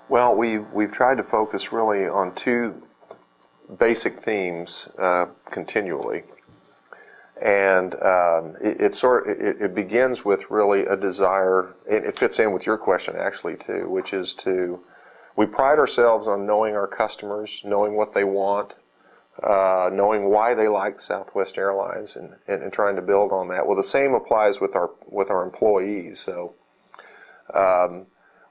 Well, we've tried to focus really on two basic themes continually, and it begins with really a desire. It fits in with your question actually too, which is we pride ourselves on knowing our customers, knowing what they want, knowing why they like Southwest Airlines, and trying to build on that. Well, the same applies with our employees. So.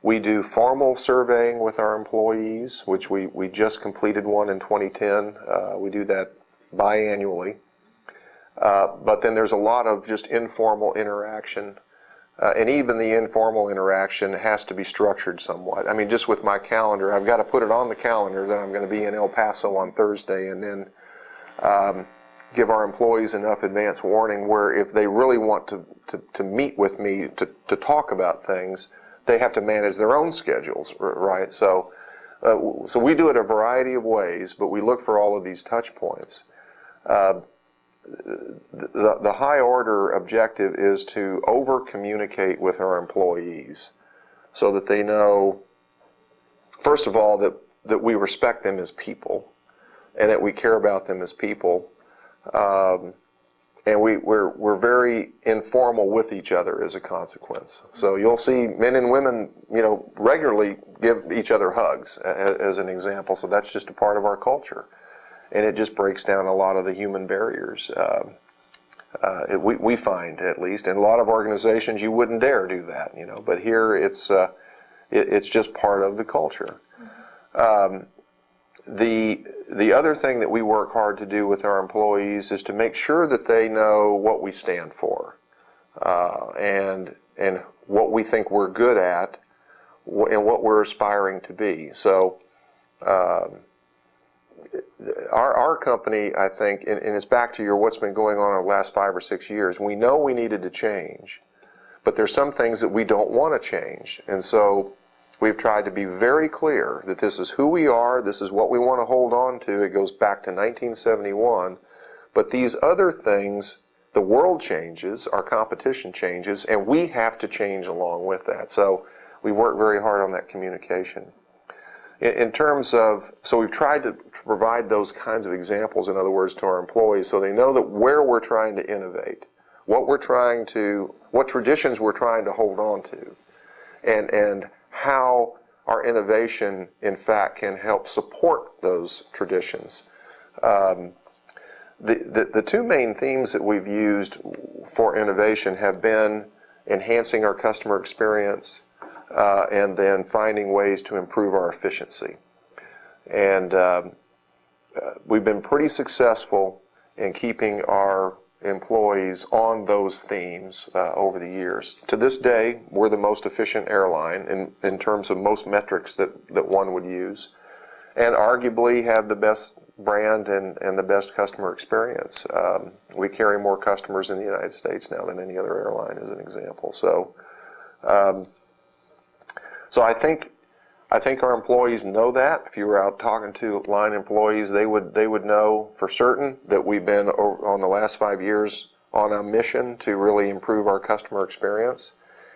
We do formal surveying with our employees, which we just completed one in 2010. We do that biannually. But then there's a lot of just informal interaction. And even the informal interaction has to be structured somewhat. I mean, just with my calendar, I've got to put it on the calendar that I'm going to be in El Paso on Thursday, and then give our employees enough advance warning where if they really want to meet with me to talk about things, they have to manage their own schedules, right? So we do it a variety of ways, but we look for all of these touch points. The high order objective is to over communicate with our employees so that they know, first of all, that we respect them as people and that we care about them as people. And we're very informal with each other as a consequence. So you'll see men and women, regularly give each other hugs as an example. So that's just a part of our culture, and it just breaks down a lot of the human barriers. We find, at least, in a lot of organizations, you wouldn't dare do that, But here, it's just part of the culture. The other thing that we work hard to do with our employees is to make sure that they know what we stand for, and what we think we're good at, and what we're aspiring to be. So our company, I think, and it's back to what's been going on in the last 5 or 6 years, we know we needed to change, but there's some things that we don't want to change. And so we've tried to be very clear that this is who we are, this is what we want to hold on to. It goes back to 1971. But these other things, the world changes, our competition changes, and we have to change along with that. So we work very hard on that communication. In terms of, so we've tried to provide those kinds of examples, in other words, to our employees so they know that where we're trying to innovate, what traditions we're trying to hold on to, and how our innovation, in fact, can help support those traditions. The two main themes that we've used for innovation have been enhancing our customer experience and then finding ways to improve our efficiency. And we've been pretty successful in keeping our employees on those themes over the years. To this day, we're the most efficient airline in terms of most metrics that one would use, and arguably have the best brand and the best customer experience. We carry more customers in the United States now than any other airline, as an example. So I think our employees know that. If you were out talking to line employees, they would know for certain that we've been, on the last 5 years, on a mission to really improve our customer experience.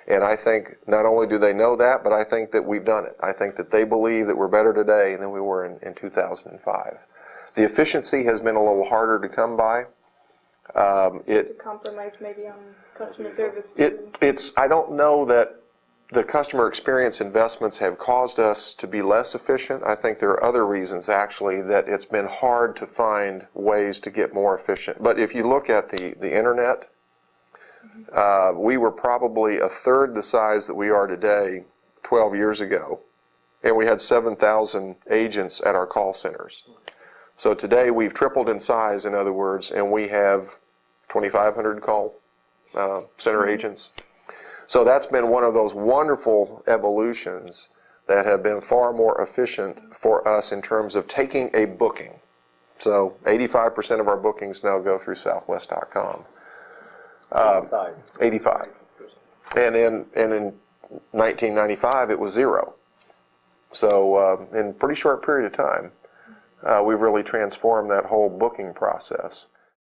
And I think not only do they know that, but I think that we've done it. I think that they believe that we're better today than we were in 2005. The efficiency has been a little harder to come by. To compromise maybe on customer service too. I don't know that the customer experience investments have caused us to be less efficient. I think there are other reasons, actually, that it's been hard to find ways to get more efficient. But if you look at the internet, we were probably a third the size that we are today 12 years ago, and we had 7,000 agents at our call centers. So today we've tripled in size, in other words, and we have 2,500 call center agents. So that's been one of those wonderful evolutions that have been far more efficient for us in terms of taking a booking. So 85% of our bookings now go through Southwest.com. 85. And in 1995 it was 0. So in a pretty short period of time, we've really transformed that whole booking process.